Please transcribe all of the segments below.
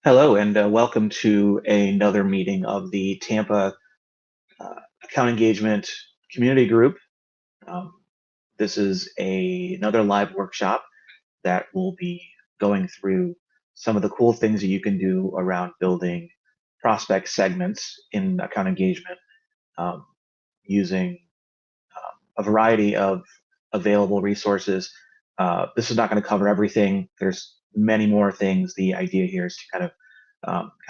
Hello, and welcome to another meeting of the Tampa Account Engagement Community Group. Um, this is another live workshop that will be going through some of the cool things that you can do around building prospect segments in account engagement um, using a variety of available resources. This is not going to cover everything. There's many more things. The idea here is to kind of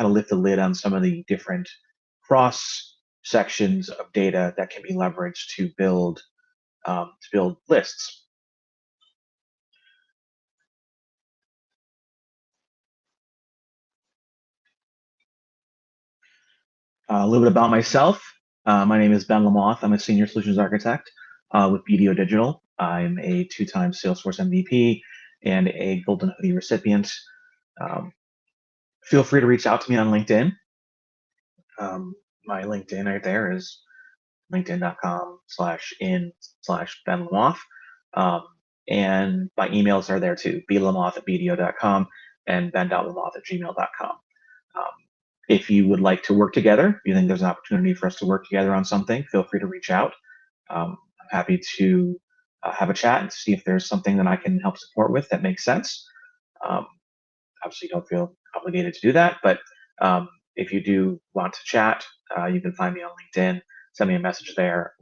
lift the lid on some of the different cross sections of data that can be leveraged to build lists. A little bit about myself. My name is Ben Lamoth. I'm a senior solutions architect with BDO Digital. I'm a two-time Salesforce MVP and a Golden Hoodie recipient. Um, Feel free to reach out to me on LinkedIn. Um, my LinkedIn right there is linkedin.com/in/Ben Lamoth. Um, and my emails are there too, blamoth@bdo.com and ben.lamoth@gmail.com. Um, if you would like to work together, if you think there's an opportunity for us to work together on something, feel free to reach out. I'm happy to have a chat and see if there's something that I can help support with that makes sense. Um, Obviously, don't feel obligated to do that, but um, if you do want to chat, you can find me on LinkedIn, send me a message there,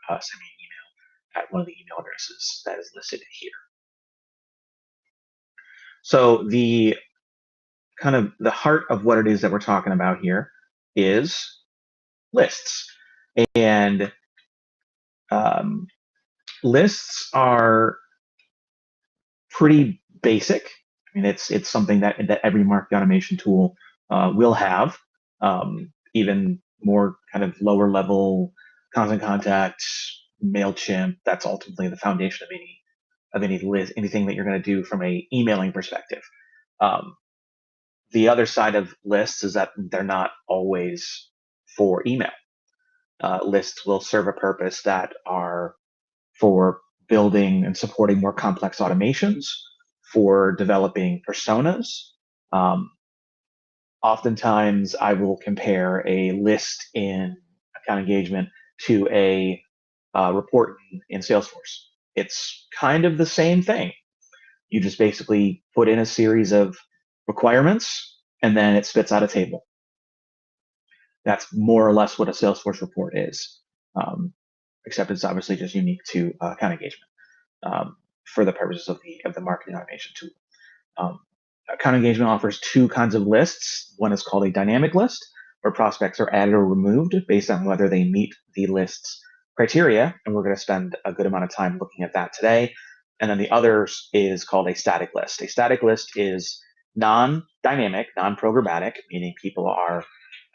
or send me an email at one of the email addresses that is listed here. So the kind of the heart of what it is that we're talking about here is lists. And um, lists are pretty basic. I mean, it's something that every marketing automation tool will have. Even more kind of lower level constant contact, Mailchimp. That's ultimately the foundation of any list, anything that you're going to do from a emailing perspective. Um, the other side of lists is that they're not always for email. Lists will serve a purpose that are for building and supporting more complex automations, for developing personas. Um, Oftentimes, I will compare a list in account engagement to a report in Salesforce. It's kind of the same thing. You just basically put in a series of requirements and then it spits out a table. That's more or less what a Salesforce report is, except it's obviously just unique to account engagement for the purposes of the marketing automation tool. Um, Account engagement offers two kinds of lists. One is called a dynamic list, where prospects are added or removed based on whether they meet the list's criteria, and we're going to spend a good amount of time looking at that today. And then the other is called a static list. A static list is non-dynamic, non-programmatic, meaning people are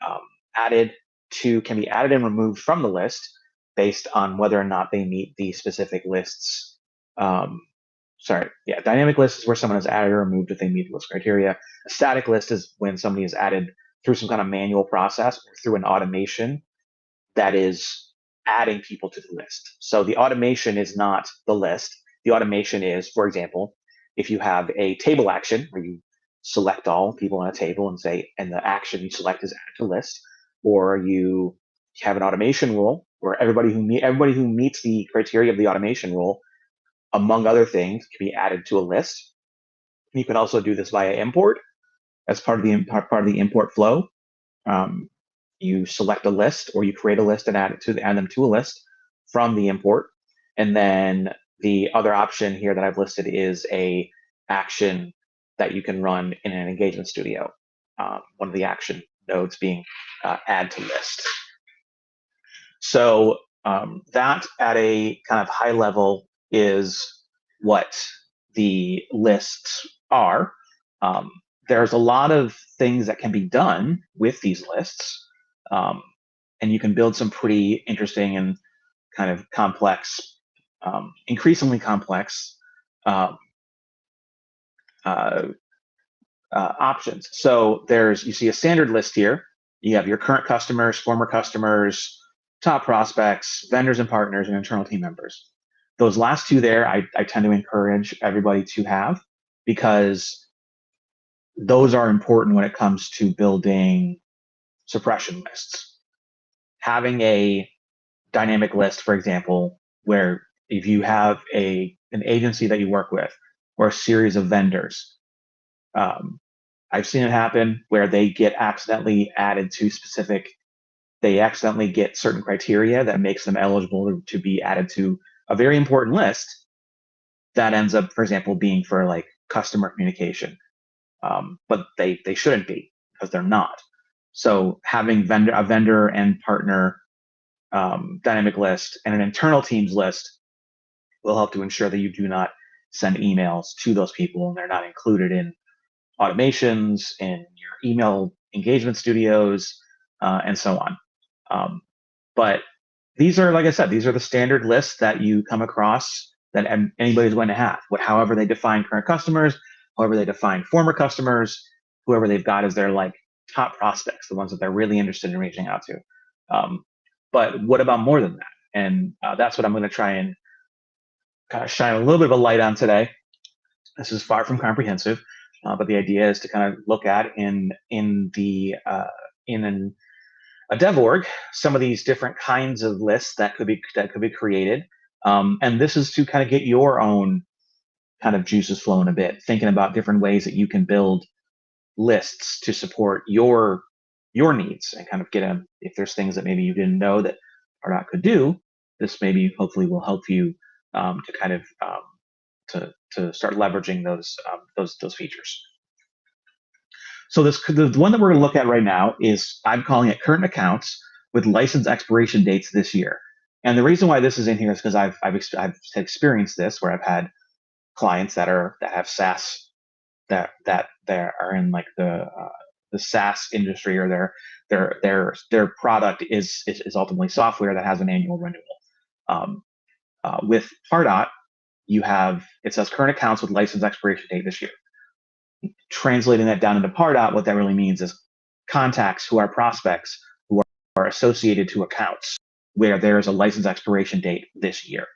um, added can be added and removed from the list based on whether or not they meet the specific list's dynamic list is where someone is added or removed if they meet the list criteria. A static list is when somebody is added through some kind of manual process or through an automation that is adding people to the list. So the automation is not the list. The automation is, for example, if you have a table action where you select all people on a table and the action you select is added to list, or you have an automation rule where everybody who meets the criteria of the automation rule, among other things, can be added to a list. You can also do this via import as part of the import flow. Um, you select a list or you create a list and add them to a list from the import. And then the other option here that I've listed is a action that you can run in an engagement studio. One of the action nodes being add to list. So that at a kind of high level is what the lists are. Um, there's a lot of things that can be done with these lists. Um, and you can build some pretty interesting and kind of complex, increasingly complex um, uh, options. So you see a standard list here. You have your current customers, former customers, top prospects, vendors and partners, and internal team members. Those last two there, I tend to encourage everybody to have because those are important when it comes to building suppression lists. Having a dynamic list, for example, where if you have an agency that you work with or a series of vendors, I've seen it happen where they get accidentally added to they accidentally get certain criteria that makes them eligible to be added to a very important list that ends up, for example, being for like customer communication. But they shouldn't be because they're not. So having a vendor and partner dynamic list and an internal teams list will help to ensure that you do not send emails to those people and they're not included in automations, in your email engagement studios, and so on. But these are, like I said, these are the standard lists that you come across that anybody's going to have. However they define current customers, however they define former customers, whoever they've got as their like top prospects, the ones that they're really interested in reaching out to. But what about more than that? And that's what I'm going to try and kind of shine a little bit of a light on today. This is far from comprehensive, but the idea is to kind of look at in a dev org some of these different kinds of lists that could be created, and this is to kind of get your own kind of juices flowing a bit, thinking about different ways that you can build lists to support your needs and kind of get them. If there's things that maybe you didn't know that Pardot could do, this maybe hopefully will help you to kind of to start leveraging those features. So the one that we're going to look at right now is, I'm calling it current accounts with license expiration dates this year. And the reason why this is in here is because I've experienced this where I've had clients that have SaaS that are in like the SaaS industry, or their product is ultimately software that has an annual renewal. With Pardot, it says current accounts with license expiration date this year. Translating that down into Pardot, what that really means is contacts who are prospects who are associated to accounts where there is a license expiration date this year.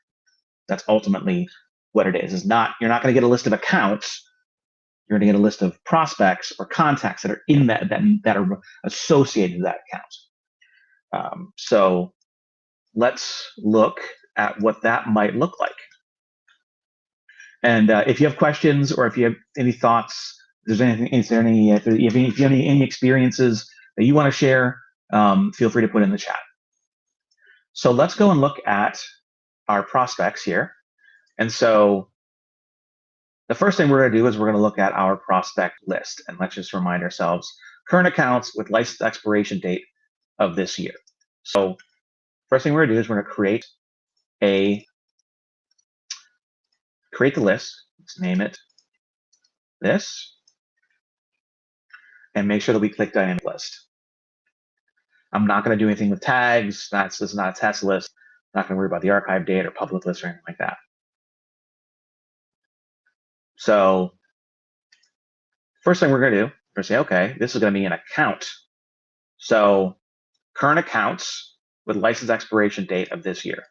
That's ultimately what it is. You're not going to get a list of accounts. You're going to get a list of prospects or contacts that are in that are associated to that account. So let's look at what that might look like. And if you have questions or if you have any thoughts, if you have any experiences that you want to share, feel free to put in the chat. So let's go and look at our prospects here. And so the first thing we're going to do is we're going to look at our prospect list. And let's just remind ourselves, current accounts with license expiration date of this year. So first thing we're going to do is we're going to create the list. Let's name it this. And make sure that we click dynamic list. I'm not going to do anything with tags. This is not a test list. I'm not going to worry about the archive date or public list or anything like that. So first thing we're going to do, we're going to say, okay, this is going to be an account. So current accounts with license expiration date of this year.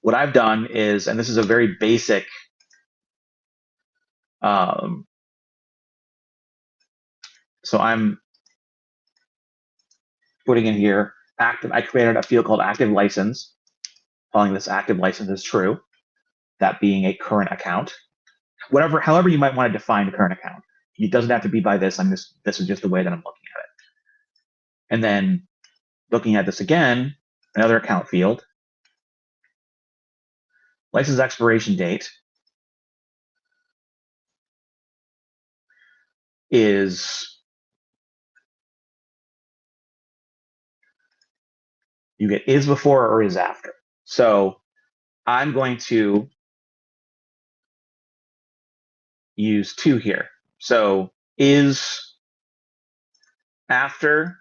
What I've done is, and this is a very basic so I'm putting in here active. I created a field called active license, calling this active license is true, that being a current account. However you might want to define a current account. It doesn't have to be by this. This is just the way that I'm looking at it. And then looking at this again, another account field, license expiration date is, you get is before or is after. So I'm going to use two here. So is after,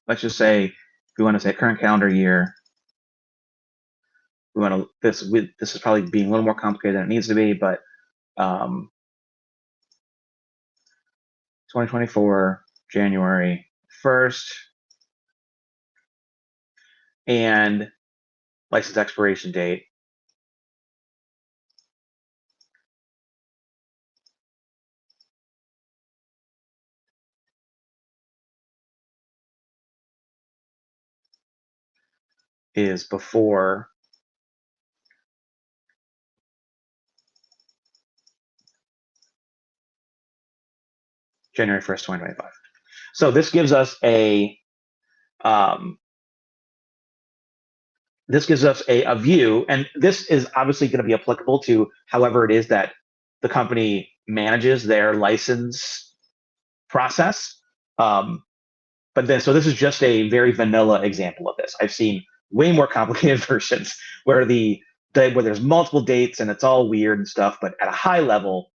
let's just say, if we want to say current calendar year, we want to, this is probably being a little more complicated than it needs to be, but 2024, January 1st, and license expiration date is before January 1st, 2025. So this gives us a view, and this is obviously going to be applicable to however it is that the company manages their license process. But then, so this is just a very vanilla example of this. I've seen way more complicated versions where where there's multiple dates and it's all weird and stuff. But at a high level,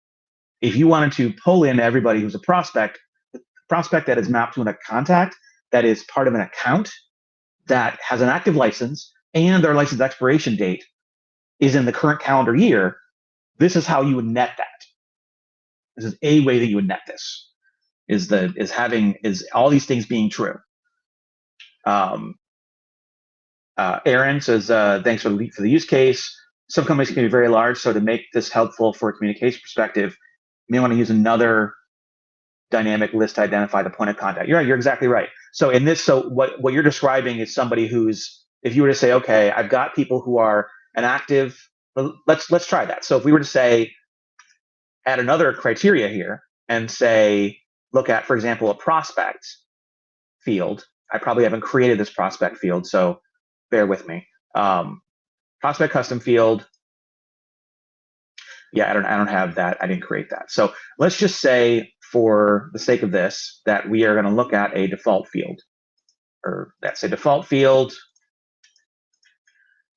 if you wanted to pull in everybody who's a prospect that is mapped to a contact that is part of an account that has an active license and their license expiration date is in the current calendar year, this is how you would net that. This is a way that you would net this. Is all these things being true. Aaron says, thanks for the use case. Some companies can be very large, so to make this helpful for a communication perspective, you may want to use another dynamic list to identify the point of contact. You're right. You're exactly right. So in this, what you're describing is somebody who's, if you were to say, okay, I've got people who are an active, let's try that. So if we were to say, add another criteria here and say, look at, for example, a prospect field. I probably haven't created this prospect field, so bear with me. Prospect custom field. Yeah, I don't have that. I didn't create that. So let's just say, for the sake of this, that we are going to look at a default field, or that's a default field.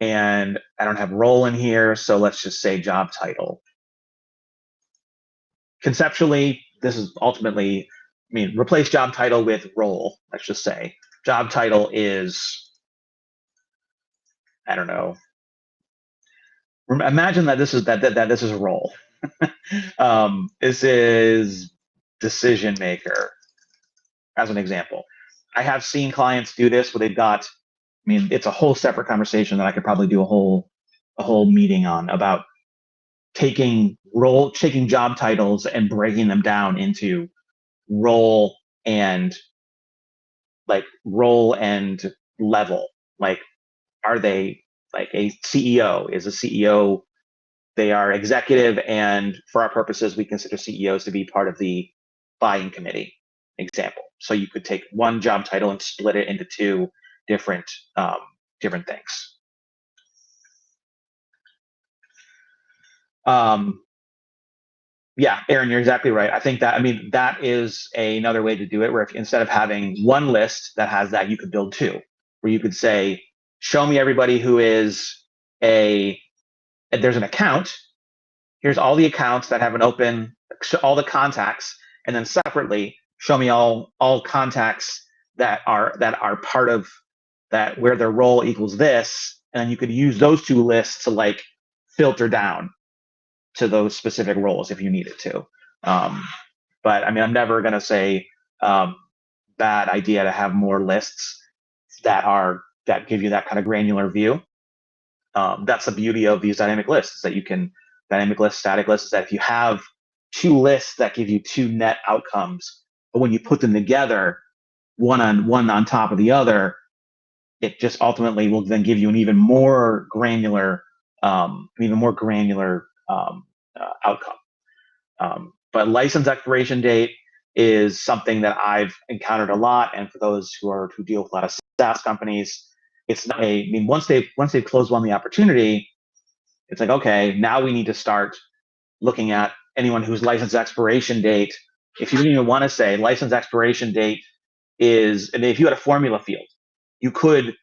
And I don't have role in here, so let's just say job title. Conceptually, this is ultimately, replace job title with role. Let's just say job title is, I don't know. Imagine that this is this is a role. This is decision maker, as an example. I have seen clients do this where they've got, it's a whole separate conversation that I could probably do a whole meeting on, about taking job titles and breaking them down into role and level. Like, are they like a CEO? Is a CEO, they are executive, and for our purposes, we consider CEOs to be part of the buying committee, example. So you could take one job title and split it into two different things. Yeah, Aaron, you're exactly right. I think that is another way to do it, where if instead of having one list that has that, you could build two, where you could say, show me everybody who is there's an account. Here's all the accounts that have an open, all the contacts, and then separately, show me all contacts that are part of that, where their role equals this, and then you could use those two lists to filter down to those specific roles if you needed to. But I'm never going to say bad idea to have more lists that give you that kind of granular view. That's the beauty of these dynamic lists, that you can dynamic lists, static lists, is that if you have two lists that give you two net outcomes, but when you put them together, one on top of the other, it just ultimately will then give you an even more granular outcome. But license expiration date is something that I've encountered a lot, and for those who deal with a lot of SaaS companies, it's not once they've closed on the opportunity, it's like, okay, now we need to start looking at anyone whose license expiration date. If you didn't even want to say license expiration date is, and if you had a formula field, you could.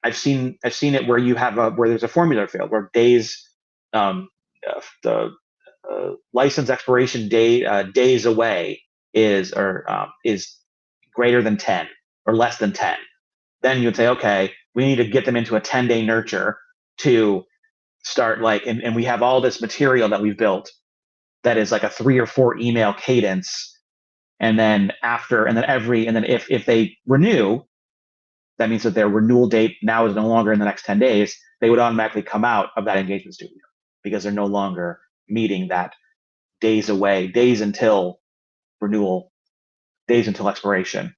I've seen it where you have where there's a formula field where days, the license expiration date, days away is greater than 10 or less than 10. Then you'd say, okay, we need to get them into a 10-day nurture to start and we have all this material that we've built that is like a 3 or 4 email cadence. And then if they renew, that means that their renewal date now is no longer in the next 10 days. They would automatically come out of that engagement studio because they're no longer meeting that days away, days until renewal, days until expiration.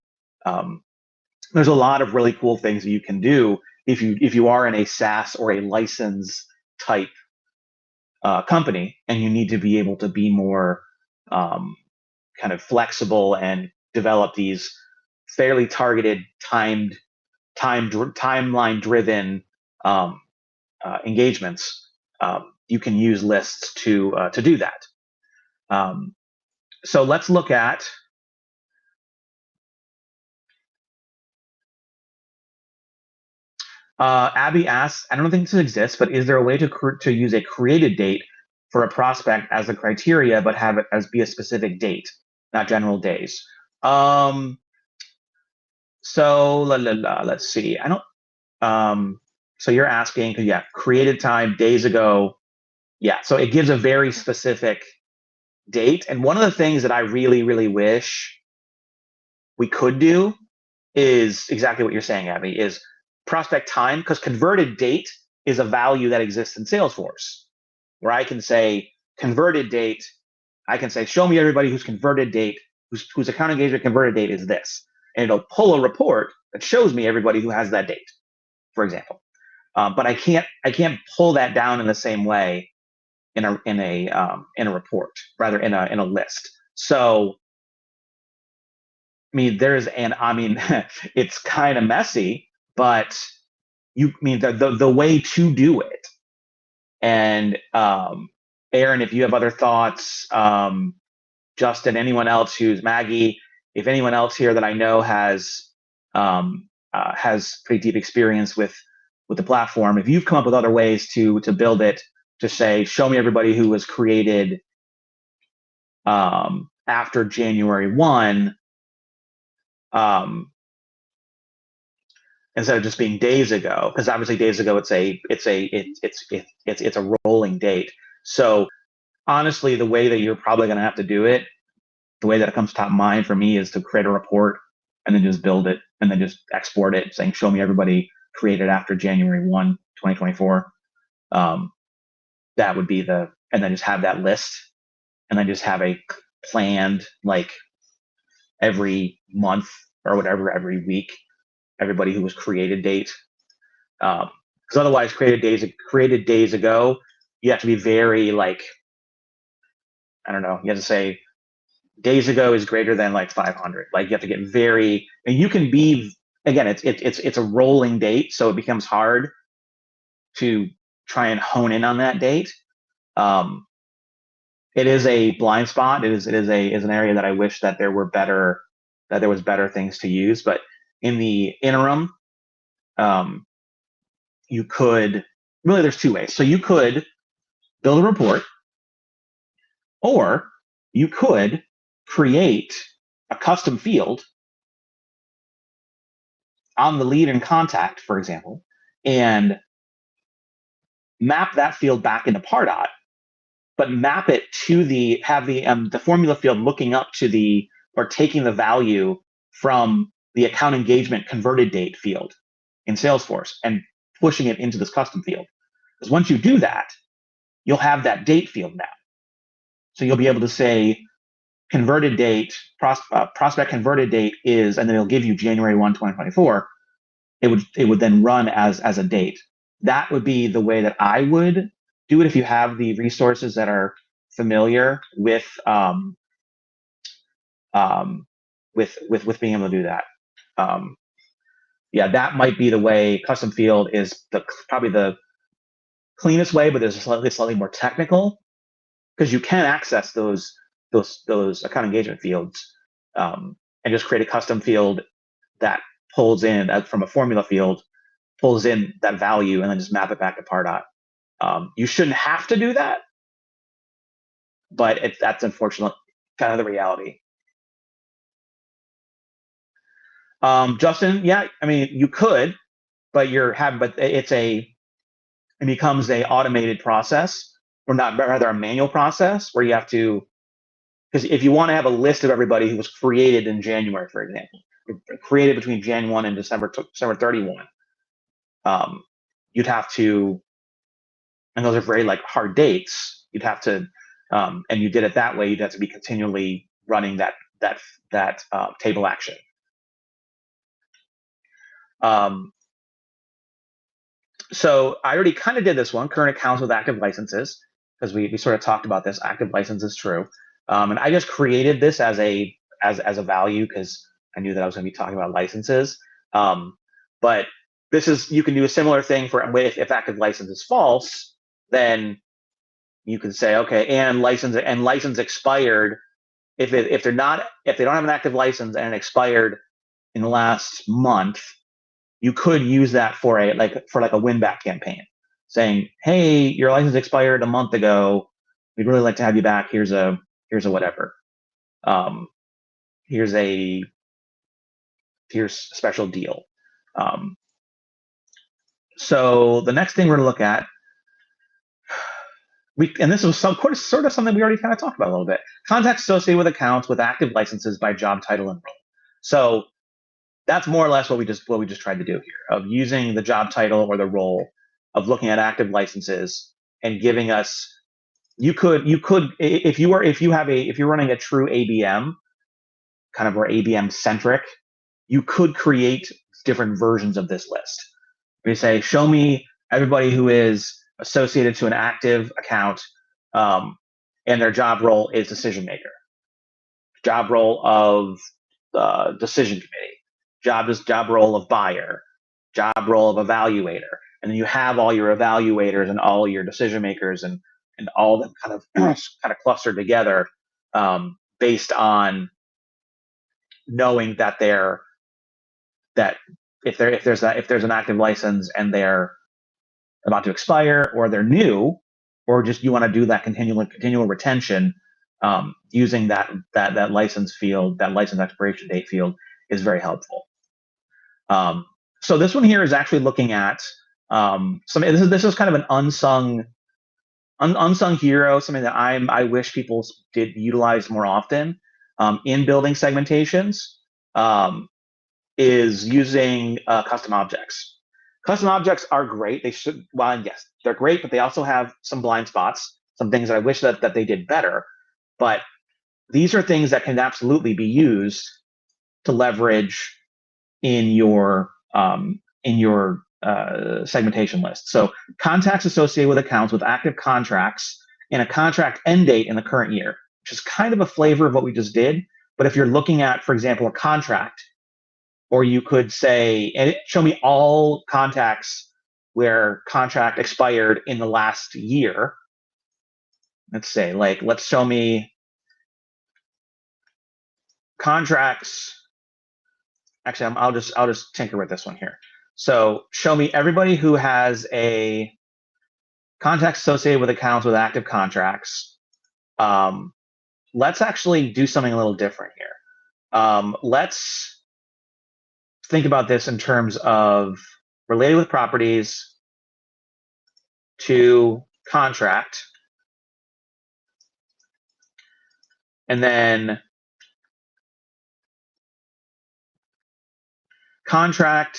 There's a lot of really cool things that you can do if you are in a SaaS or a license type company, and you need to be able to be more kind of flexible and develop these fairly targeted, timeline driven engagements, you can use lists to do that. So let's look at Abby asks, I don't think this exists, but is there a way to use a created date for a prospect as a criteria, but have it as be a specific date, not general days? So let's see. I don't. So you're asking, yeah, created time days ago. Yeah, so it gives a very specific date. And one of the things that I really, really wish we could do is exactly what you're saying, Abby, is prospect time, because converted date is a value that exists in Salesforce, where I can say converted date. I can say, show me everybody whose converted date, whose account engagement converted date is this. And it'll pull a report that shows me everybody who has that date, for example. But I can't pull that down in the same way in a report, rather in a list. So I mean, it's kind of messy, but I mean the way to do it. And Aaron, if you have other thoughts, Justin, anyone else who's Maggie, if anyone else here that I know has pretty deep experience with the platform, if you've come up with other ways to build it, to say, show me everybody who was created after January 1, instead of just being days ago, because obviously days ago it's a rolling date. So honestly, the way that you're probably going to have to do it, the way that it comes top of mind for me, is to create a report and then just build it and then just export it, saying, show me everybody created after January 1, 2024. That would be and then just have that list, and then just have a planned, like every month or whatever, every week, everybody who was created date. Because otherwise, created days ago, you have to be very, like, I don't know, you have to say days ago is greater than like 500. Like, you have to get very, and you can be, again, it's a rolling date, so it becomes hard to try and hone in on that date. It is a blind spot. Is an area that I wish that there was better things to use. But in the interim, you could really, there's two ways. So you could build a report, or you could create a custom field on the lead and contact, for example, and map that field back into Pardot, but map it to have the formula field looking up to or taking the value from the account engagement converted date field in Salesforce and pushing it into this custom field. Because once you do that, you'll have that date field now. So you'll be able to say converted date, prospect converted date is, and then it'll give you January 1, 2024. It would then run as a date. That would be the way that I would do it, if you have the resources that are familiar with being able to do that. Yeah, that might be the way. Custom field is probably the cleanest way, but there's slightly more technical, because you can access those account engagement fields, and just create a custom field that pulls in from a formula field, pulls in that value, and then just map it back to Pardot. You shouldn't have to do that, but that's unfortunately kind of the reality. Justin, yeah, I mean, you could, but it becomes a automated process, or not, rather a manual process, where you have to, because if you want to have a list of everybody who was created in January, for example, created between Jan 1 and December 31, you'd have to, and those are very like hard dates. You'd have to, and you did it that way, you'd have to be continually running that table action. So I already kind of did this one, current accounts with active licenses, because we sort of talked about this. Active license is true. And I just created this as a value because I knew that I was going to be talking about licenses. Um, but this is, you can do a similar thing for if active license is false, then you can say, okay, and license expired. If they don't have an active license and it expired in the last month, you could use that for a win back campaign, saying, hey, your license expired a month ago. We'd really like to have you back. Here's a whatever. Um, here's a special deal. Um, so the next thing we're going to look at, and this was sort of something we already kind of talked about a little bit. Contacts associated with accounts with active licenses by job title and role. So that's more or less what we just tried to do here, of using the job title or the role, of looking at active licenses and giving us. You could if you're running a true ABM, kind of, or ABM centric, you could create different versions of this list. We say, show me everybody who is associated to an active account, and their job role is decision maker, job role of decision committee, job role of buyer, job role of evaluator, and then you have all your evaluators and all your decision makers and all them kind of kind of clustered together, based on knowing that if there's an active license and they're about to expire, or they're new, or just you want to do that continual retention, using that license field, that license expiration date field, is very helpful. So this one here is actually looking at this is kind of an unsung hero, something that I wish people did utilize more often, in building segmentations, is using custom objects. Custom objects are great. Yes, they're great, but they also have some blind spots, some things that I wish that they did better. But these are things that can absolutely be used to leverage in your segmentation list. So contacts associated with accounts with active contracts and a contract end date in the current year, which is kind of a flavor of what we just did. But if you're looking at, for example, a contract, or you could say, and show me all contacts where contract expired in the last year. Let's say, let's show me contracts. Actually, I'll just tinker with this one here. So show me everybody who has a contact associated with accounts with active contracts. Let's actually do something a little different here. Let's think about this in terms of related with properties to contract, and then contract,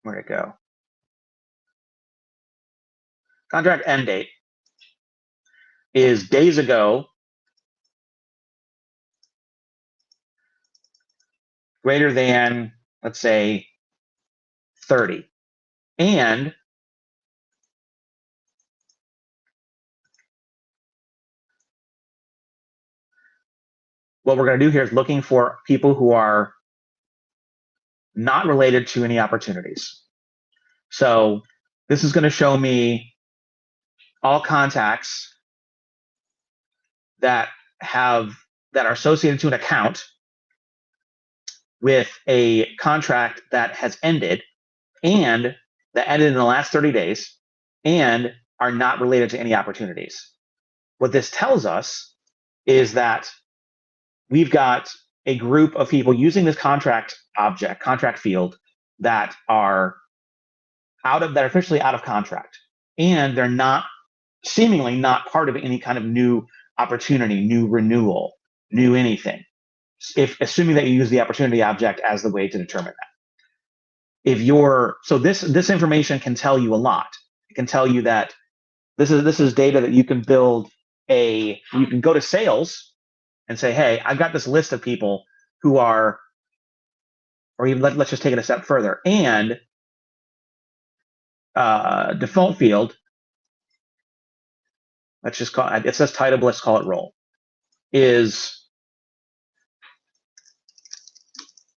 where'd it go? Contract end date is days ago greater than, let's say, 30. And what we're going to do here is looking for people who are not related to any opportunities. So this is going to show me all contacts that are associated to an account with a contract that has ended, and that ended in the last 30 days, and are not related to any opportunities. What this tells us is that we've got a group of people using this contract field, that are officially out of contract, and they're seemingly not part of any kind of new opportunity, new renewal, new anything, assuming that you use the opportunity object as the way to determine that. This information can tell you a lot. It can tell you that this is data that you can build you can go to sales and say, hey, I've got this list of people who are or even let's just take it a step further, and default field, let's just call it says title, but let's call it role, is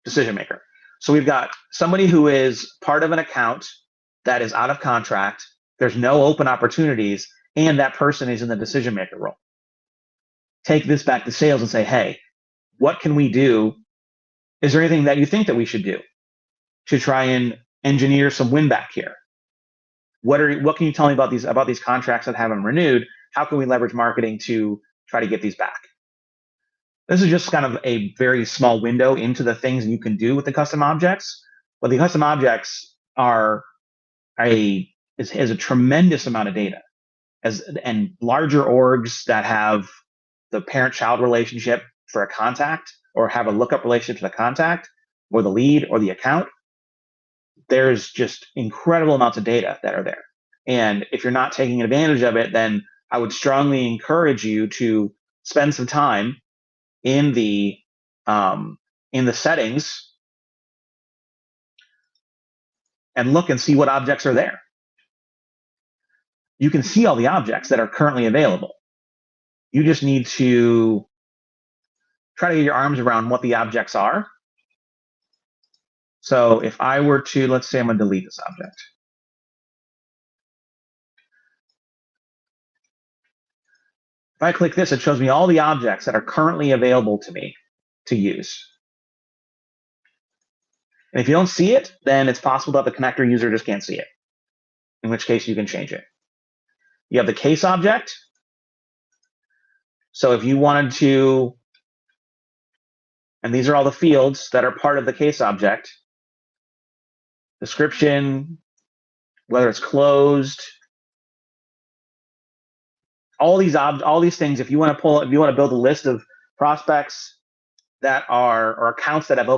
decision maker. So we've got somebody who is part of an account that is out of contract, there's no open opportunities, and that person is in the decision maker role. Take this back to sales and say, hey, what can we do? Is there anything that you think that we should do to try and engineer some win back here? What can you tell me about these contracts that haven't renewed? How can we leverage marketing to try to get these back? This is just kind of a very small window into the things you can do with the custom objects. But the custom objects is a tremendous amount of data, and larger orgs that have the parent-child relationship for a contact, or have a lookup relationship to the contact, or the lead, or the account. There's just incredible amounts of data that are there. And if you're not taking advantage of it, then I would strongly encourage you to spend some time in the settings and look and see what objects are there. You can see all the objects that are currently available. You just need to try to get your arms around what the objects are. So if I were to, let's say I'm going to delete this object. If I click this, it shows me all the objects that are currently available to me to use. And if you don't see it, then it's possible that the connector user just can't see it, in which case you can change it. You have the case object. So if you wanted to, and these are all the fields that are part of the case object, description, whether it's closed, all these things. If you want to build a list of prospects that are, or accounts that have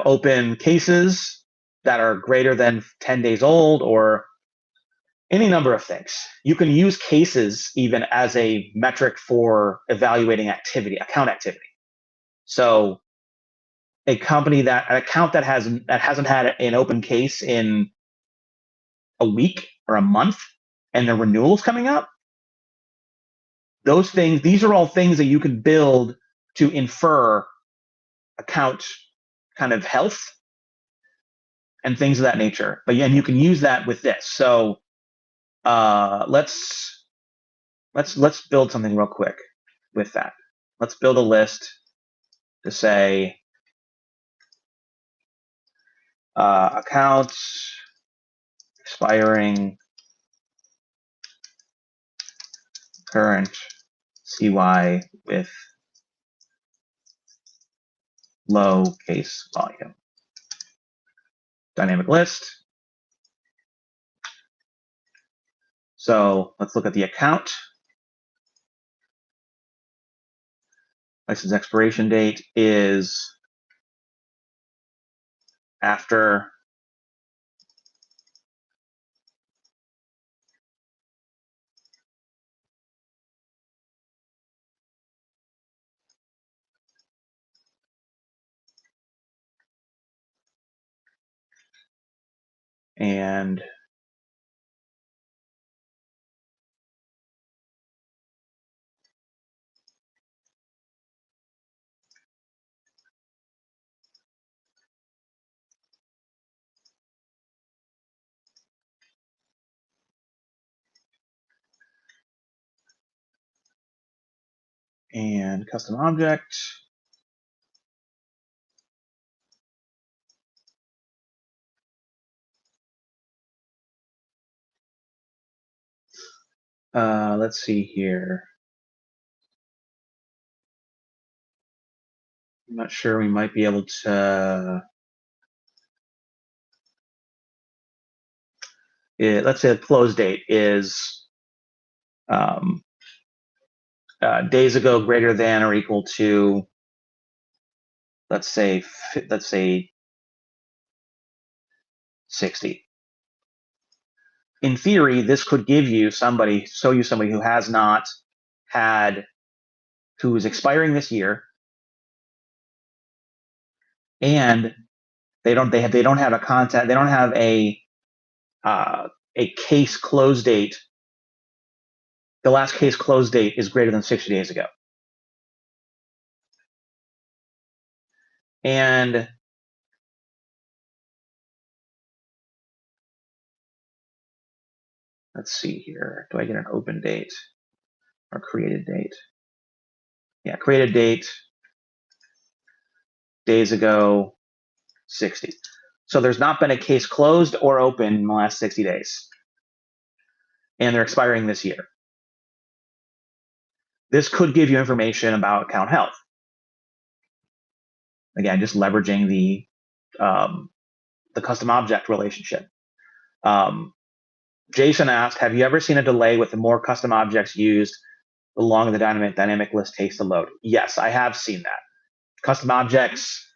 open cases that are greater than 10 days old, or any number of things. You can use cases even as a metric for evaluating account activity. So an account that hasn't had an open case in a week or a month, and the renewal's coming up, these are all things that you can build to infer account kind of health and things of that nature. But yeah, and you can use that with this. So let's build something real quick with that. Let's build a list to say accounts expiring current CY with low case volume. Dynamic list. So let's look at the account. License expiration date is after and custom object. Let's see here. I'm not sure. We might be able to. Let's say the close date is days ago greater than or equal to, let's say 60. In theory, this could give you somebody who has not had, who is expiring this year, and they don't have a contact. They don't have a case close date. The last case close date is greater than 60 days ago. And let's see here. Do I get an open date or created date? Yeah, created date, days ago, 60. So there's not been a case closed or open in the last 60 days. And they're expiring this year. This could give you information about account health. Again, just leveraging the custom object relationship. Jason asked, have you ever seen a delay with the more custom objects used, the longer the dynamic list takes to load? Yes, I have seen that. Custom objects,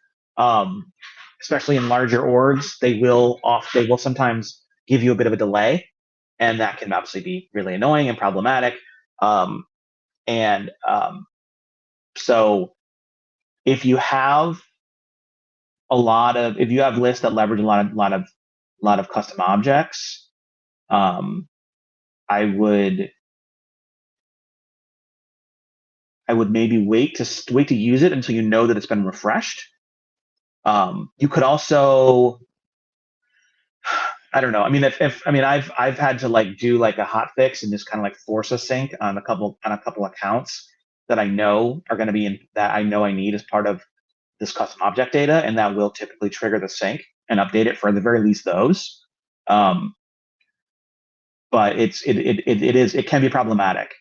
especially in larger orgs, they will sometimes give you a bit of a delay, and that can obviously be really annoying and problematic. So if you have lists that leverage a lot of custom objects, I would maybe wait to use it until you know that it's been refreshed. You could also, I don't know. I mean, I've had to do a hot fix and just kind of force a sync on a couple accounts that I know are going to be that I know I need as part of this custom object data, and that will typically trigger the sync and update it for the very least those. But it can be problematic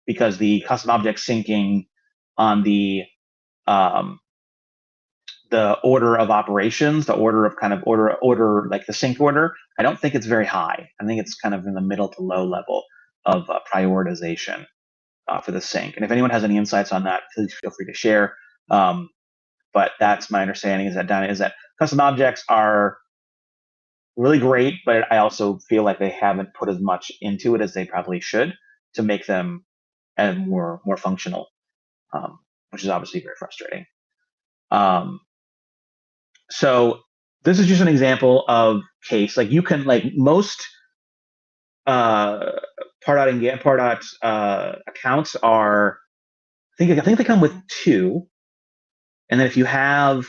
because the custom object syncing on the order of operations, the order of order like the sync order, I don't think it's very high. I think it's kind of in the middle to low level of prioritization for the sync. And if anyone has any insights on that, please feel free to share. But that's my understanding is that custom objects are really great, but I also feel like they haven't put as much into it as they probably should to make them more functional, which is obviously very frustrating. So this is just an example of case. You can most Pardot accounts are, I think they come with 2, and then if you have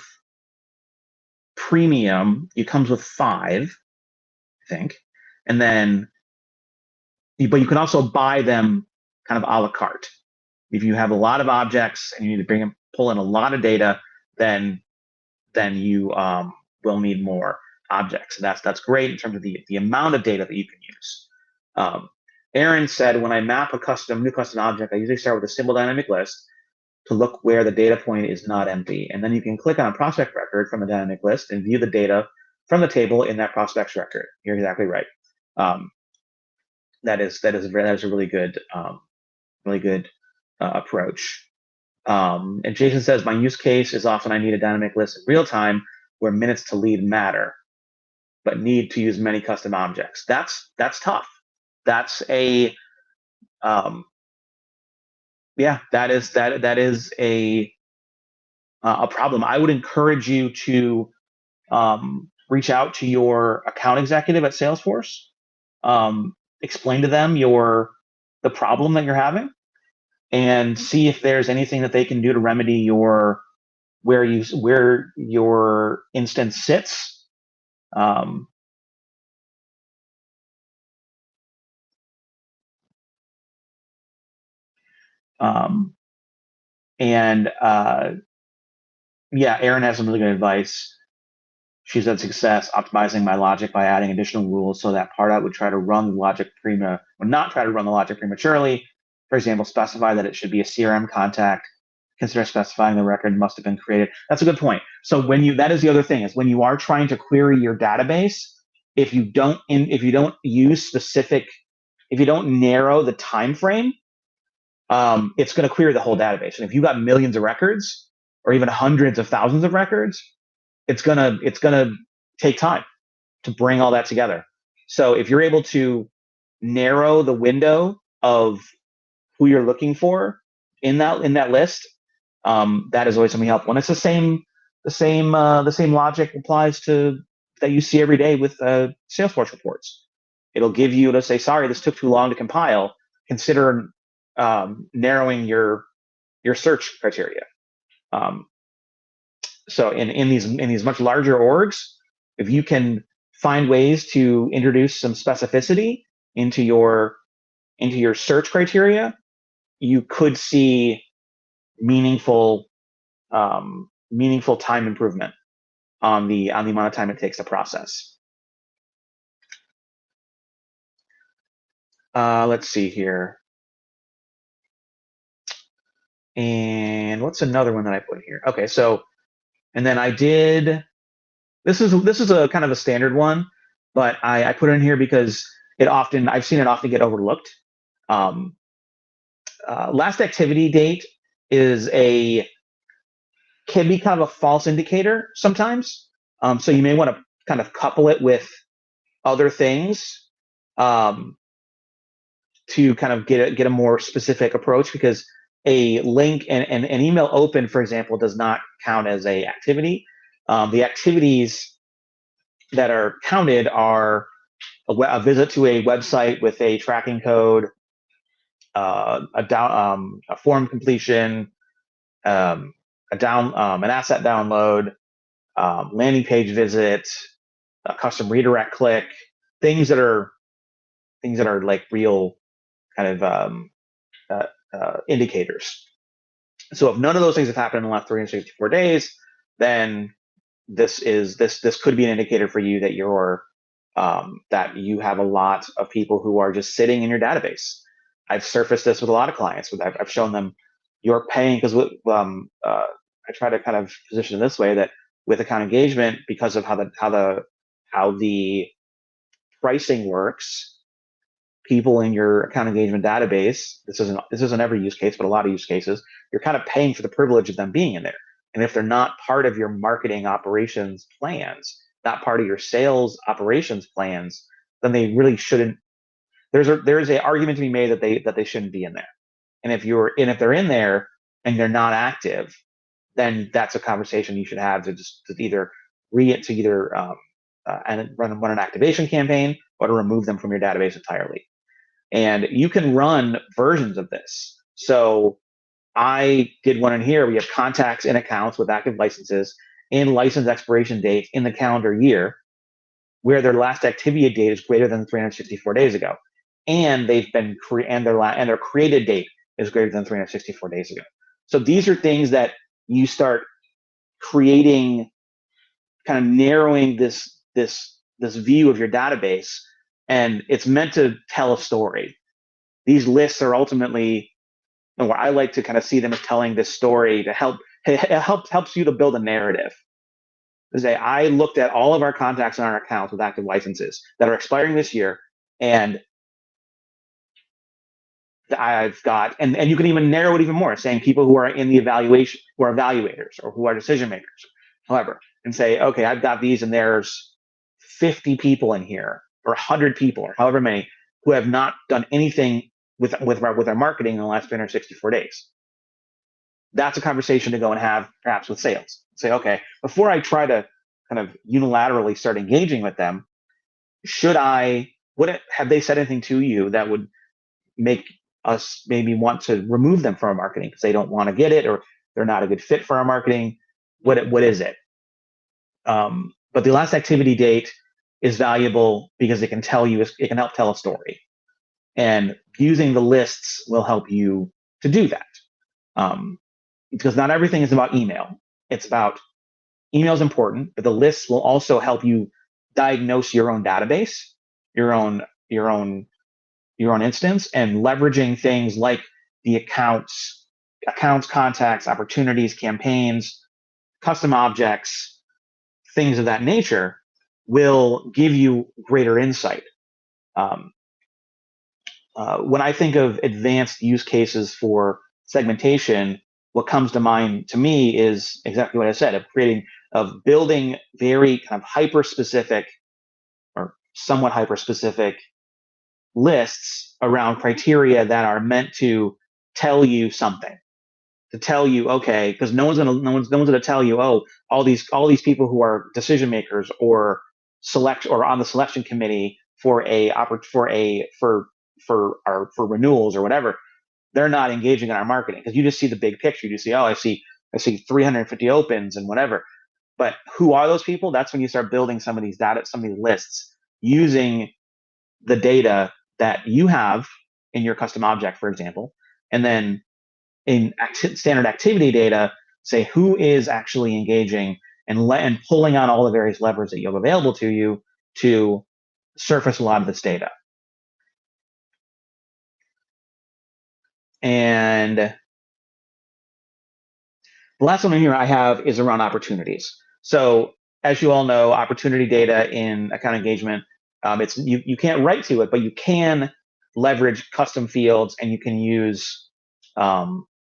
premium, it comes with 5, I think, and then but you can also buy them kind of a la carte. If you have a lot of objects and you need to pull in a lot of data, then you will need more objects. That's great in terms of the amount of data that you can use. Aaron said, when I map a new custom object, I usually start with a simple dynamic list to look where the data point is not empty. And then you can click on a prospect record from the dynamic list and view the data from the table in that prospect's record. You're exactly right. That is a really good approach. And Jason says, my use case is often I need a dynamic list in real time where minutes to lead matter, but need to use many custom objects. That's tough. That's that is a problem. I would encourage you to reach out to your account executive at Salesforce, explain to them the problem that you're having, and see if there's anything that they can do to remedy where your instance sits. Erin has some really good advice. She said success, optimizing my logic by adding additional rules so that Pardot would try to run the logic not try to run the logic prematurely. For example, specify that it should be a CRM contact. Consider specifying the record must have been created. That's a good point. So that is the other thing, is when you are trying to query your database, if you don't narrow the time frame, it's going to query the whole database. And if you've got millions of records or even hundreds of thousands of records, it's gonna take time to bring all that together. So if you're able to narrow the window of who you're looking for in that list, that is always something helpful. And it's the same the same logic applies to that you see every day with Salesforce reports. It'll give you, it'll say, sorry, this took too long to compile. Consider narrowing your search criteria. Um, so in these much larger orgs, if you can find ways to introduce some specificity into your search criteria, you could see meaningful meaningful time improvement on the amount of time it takes to process. Let's see here. And what's another one that I put here? Okay, so and then I did this is a kind of a standard one, but I put it in here because I've seen it often get overlooked. Um, Last activity date is can be kind of a false indicator sometimes. So you may want to kind of couple it with other things um, to kind of get a more specific approach, because a link and an email open, for example, does not count as a activity. The activities that are counted are a visit to a website with a tracking code, a form completion, an asset download, landing page visit, a custom redirect click, things that are like real kind of indicators. So if none of those things have happened in the last 364 days, then this could be an indicator for you that that you have a lot of people who are just sitting in your database. I've surfaced this with a lot of clients. I've shown them you're paying because I try to kind of position it this way, that with account engagement, because of how the pricing works, people in your account engagement database, this isn't every use case, but a lot of use cases, you're kind of paying for the privilege of them being in there. And if they're not part of your marketing operations plans, not part of your sales operations plans, then they really shouldn't. There's a argument to be made that they shouldn't be in there. And if they're in there and they're not active, then that's a conversation you should have to either and run an activation campaign, or to remove them from your database entirely. And you can run versions of this. So I did one in here. We have contacts in accounts with active licenses in license expiration date in the calendar year, where their last activity date is greater than 364 days ago, and their created date is greater than 364 days ago. So these are things that you start creating, kind of narrowing this view of your database, and it's meant to tell a story. These lists are ultimately, where I like to kind of see them as telling this story to helps you to build a narrative. To say, I looked at all of our contacts in our accounts with active licenses that are expiring this year, and I've got, and you can even narrow it even more, saying people who are in the evaluation, who are evaluators or who are decision makers, however, and say, okay, I've got these, and there's 50 people in here, or 100 people, or however many, who have not done anything with our marketing in the last 364 days. That's a conversation to go and have perhaps with sales. Say, okay, before I try to kind of unilaterally start engaging with them, have they said anything to you that would make us maybe want to remove them from our marketing because they don't want to get it, or they're not a good fit for our marketing? What is it? But the last activity date is valuable because it can help tell a story, and using the lists will help you to do that. Because not everything is about email. Email is important, but the lists will also help you diagnose your own database, your own instance, and leveraging things like the accounts, contacts, opportunities, campaigns, custom objects, things of that nature will give you greater insight. When I think of advanced use cases for segmentation, what comes to mind to me is exactly what I said, of building very kind of hyper-specific or somewhat hyper-specific lists around criteria that are meant to tell you something. to tell you, okay, because no one's gonna tell you, oh, all these people who are decision makers or select or on the selection committee for for renewals or whatever, they're not engaging in our marketing because you just see the big picture. You see, oh, I see 350 opens and whatever. But who are those people? That's when you start building some of these data, some of these lists using the data that you have in your custom object, for example, and then in standard activity data, say who is actually engaging and pulling on all the various levers that you have available to you to surface a lot of this data. And the last one here I have is around opportunities. So as you all know, opportunity data in account engagement, it's you can't write to it, but you can leverage custom fields and you can use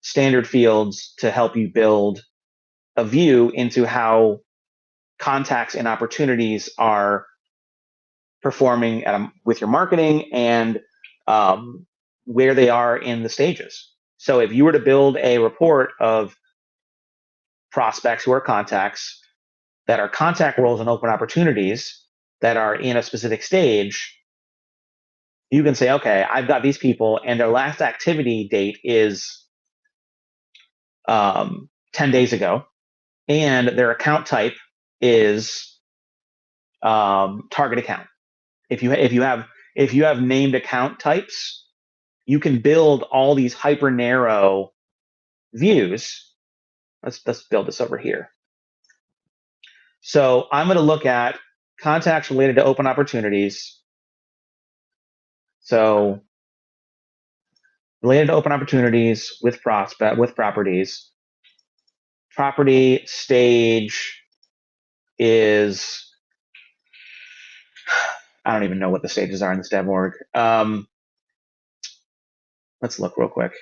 standard fields to help you build a view into how contacts and opportunities are performing with your marketing and where they are in the stages. So if you were to build a report of prospects who are contacts that are contact roles and open opportunities that are in a specific stage, you can say, okay, I've got these people and their last activity date is 10 days ago, and their account type is target account. If you have named account types, you can build all these hyper narrow views. Let's build this over here. So I'm going to look at contacts related to open opportunities. So related to open opportunities with properties. Property stage is, I don't even know what the stages are in this dev org. Let's look real quick.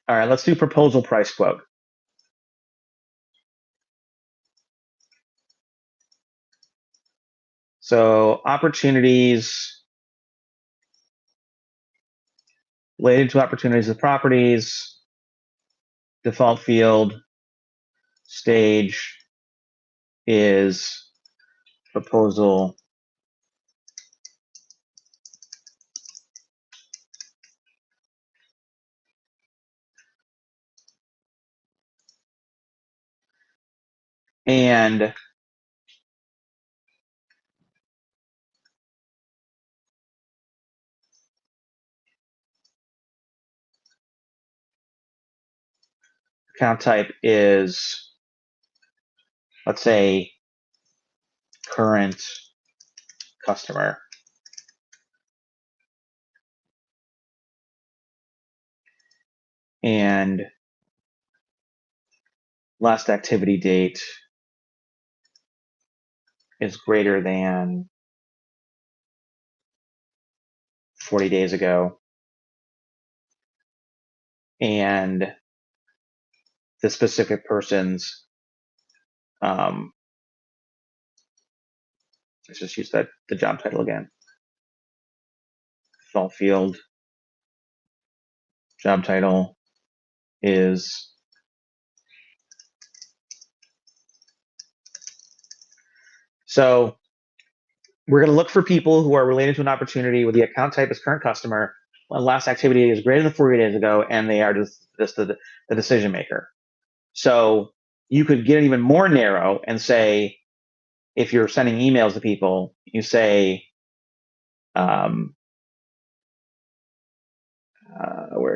All right, let's do proposal price quote. So opportunities related to opportunities with properties, default field, stage is proposal and account type is, let's say, current customer. And last activity date is greater than 40 days ago. And the specific person's, let's just use the job title again. Default field, job title is so we're going to look for people who are related to an opportunity with the account type as current customer. Last activity is greater than 40 days ago, and they are just the decision maker. So you could get even more narrow and say, if you're sending emails to people, you say, where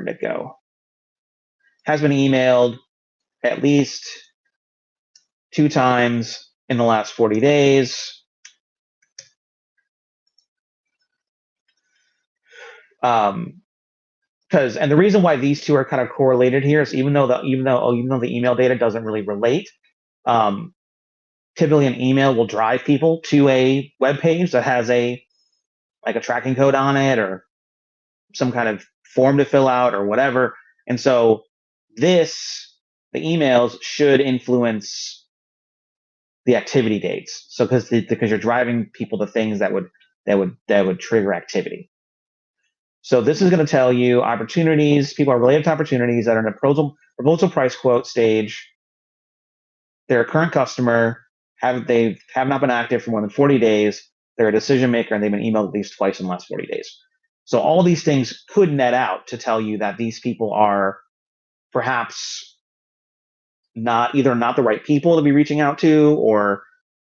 did it go? Has been emailed at least 2 times in the last 40 days. And the reason why these two are kind of correlated here is even though the email data doesn't really relate, typically an email will drive people to a web page that has a tracking code on it or some kind of form to fill out or whatever. And so this the emails should influence the activity dates. So because you're driving people to things that would trigger activity. So this is going to tell you opportunities. People are related to opportunities that are in a proposal price quote stage. They're a current customer. They have not been active for more than 40 days. They're a decision maker, and they've been emailed at least twice in the last 40 days. So all these things could net out to tell you that these people are perhaps not the right people to be reaching out to, or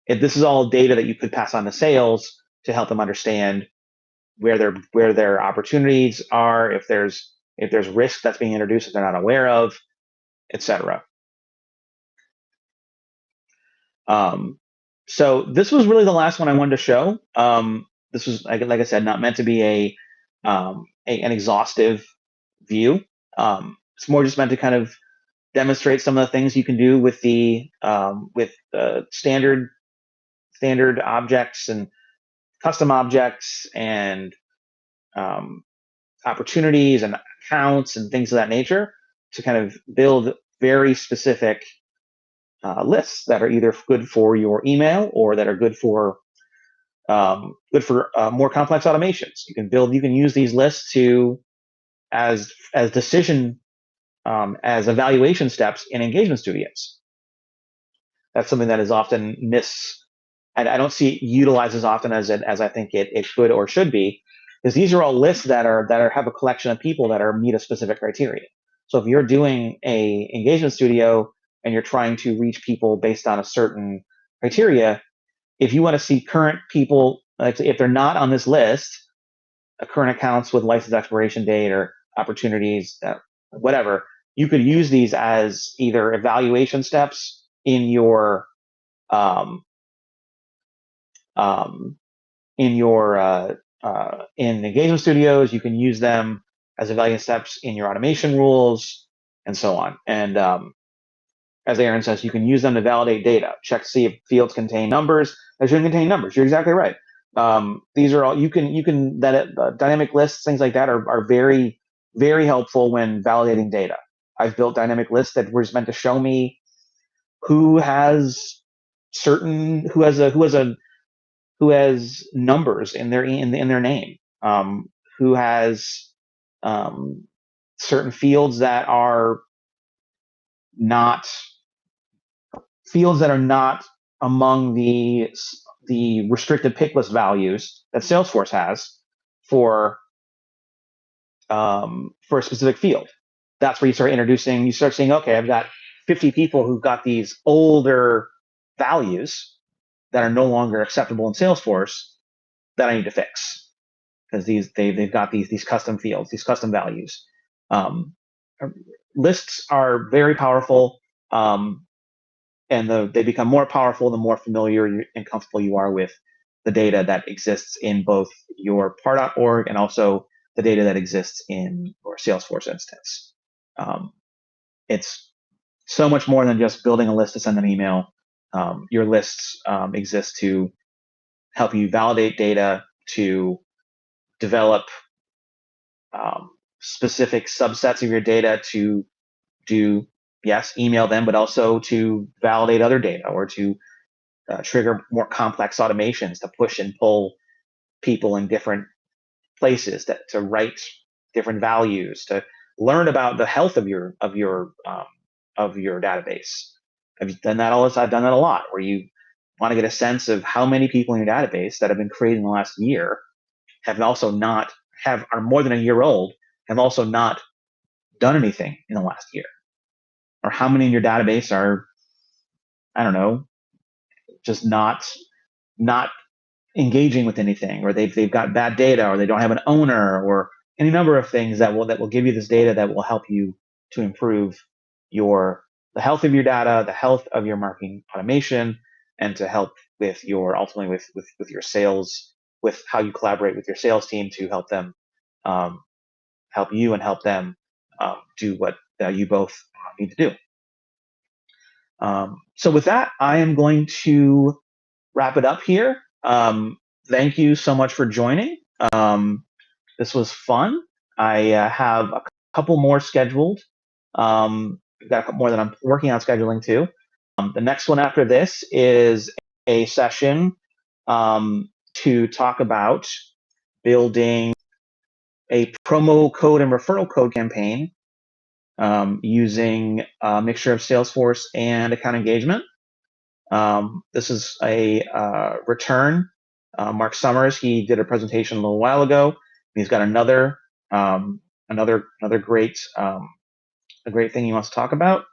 if this is all data that you could pass on to sales to help them understand where their opportunities are, if there's risk that's being introduced that they're not aware of, etc. So this was really the last one I wanted to show. This was, like I said, not meant to be an exhaustive view. It's more just meant to kind of demonstrate some of the things you can do with the standard objects and custom objects and opportunities and accounts and things of that nature to kind of build very specific lists that are either good for your email or that are good for more complex automations. You can use these lists as decision as evaluation steps in engagement studios. That's something that is often I don't see it utilized as often as I think it could or should be, because these are all lists that have a collection of people that meet a specific criteria. So if you're doing a engagement studio and you're trying to reach people based on a certain criteria, if you want to see current people, if they're not on this list, current accounts with license expiration date or opportunities, whatever, you could use these as either evaluation steps in your in engagement studios. You can use them as evaluation steps in your automation rules and so on. And as Aaron says, you can use them to validate data. Check to see if fields contain numbers. They shouldn't contain numbers. You're exactly right. These are all dynamic lists, things like that are very, very helpful when validating data. I've built dynamic lists that were meant to show me who has numbers in their name, who has certain fields that are not among the restricted pick list values that Salesforce has for a specific field. That's where you start seeing, okay, I've got 50 people who've got these older values that are no longer acceptable in Salesforce that I need to fix, because they've got these custom fields, these custom values. Lists are very powerful, and they become more powerful the more familiar and comfortable you are with the data that exists in both your Pardot org and also the data that exists in your Salesforce instance. It's so much more than just building a list to send an email. Your lists exist to help you validate data, to develop specific subsets of your data, to do, yes, email them, but also to validate other data or to trigger more complex automations to push and pull people in different places to write different values, to learn about the health of your database. I've done that a lot, where you want to get a sense of how many people in your database that have been created in the last year are more than a year old, have also not done anything in the last year, or how many in your database are, I don't know, just not engaging with anything, or they've got bad data, or they don't have an owner, or any number of things that will give you this data that will help you to improve the health of your data, the health of your marketing automation, and to help with ultimately with your sales, with how you collaborate with your sales team to help them help you and help them do what you both need to do. So with that, I am going to wrap it up here. Thank you so much for joining. This was fun. I have a couple more scheduled We've got a couple more that I'm working on scheduling too. The next one after this is a session to talk about building a promo code and referral code campaign using a mixture of Salesforce and account engagement. This is a return. Mark Summers, he did a presentation a little while ago. He's got another great a great thing he wants to talk about.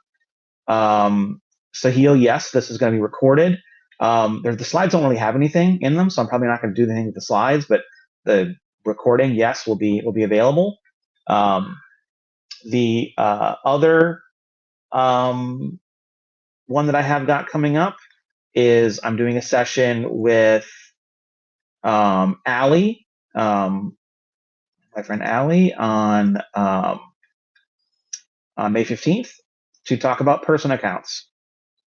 Sahil, yes, this is going to be recorded. The slides don't really have anything in them, so I'm probably not going to do anything with the slides, but the recording, yes, will be available. The other one that I have got coming up is I'm doing a session with Allie, my friend Allie, on May 15th to talk about person accounts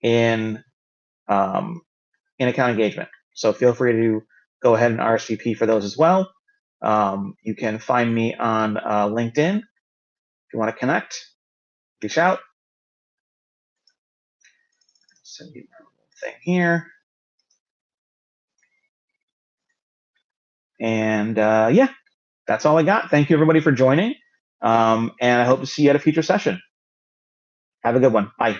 in account engagement. So feel free to go ahead and RSVP for those as well. You can find me on LinkedIn if you want to connect. Reach out. Send you my little thing here. And yeah, that's all I got. Thank you everybody for joining. And I hope to see you at a future session. Have a good one. Bye.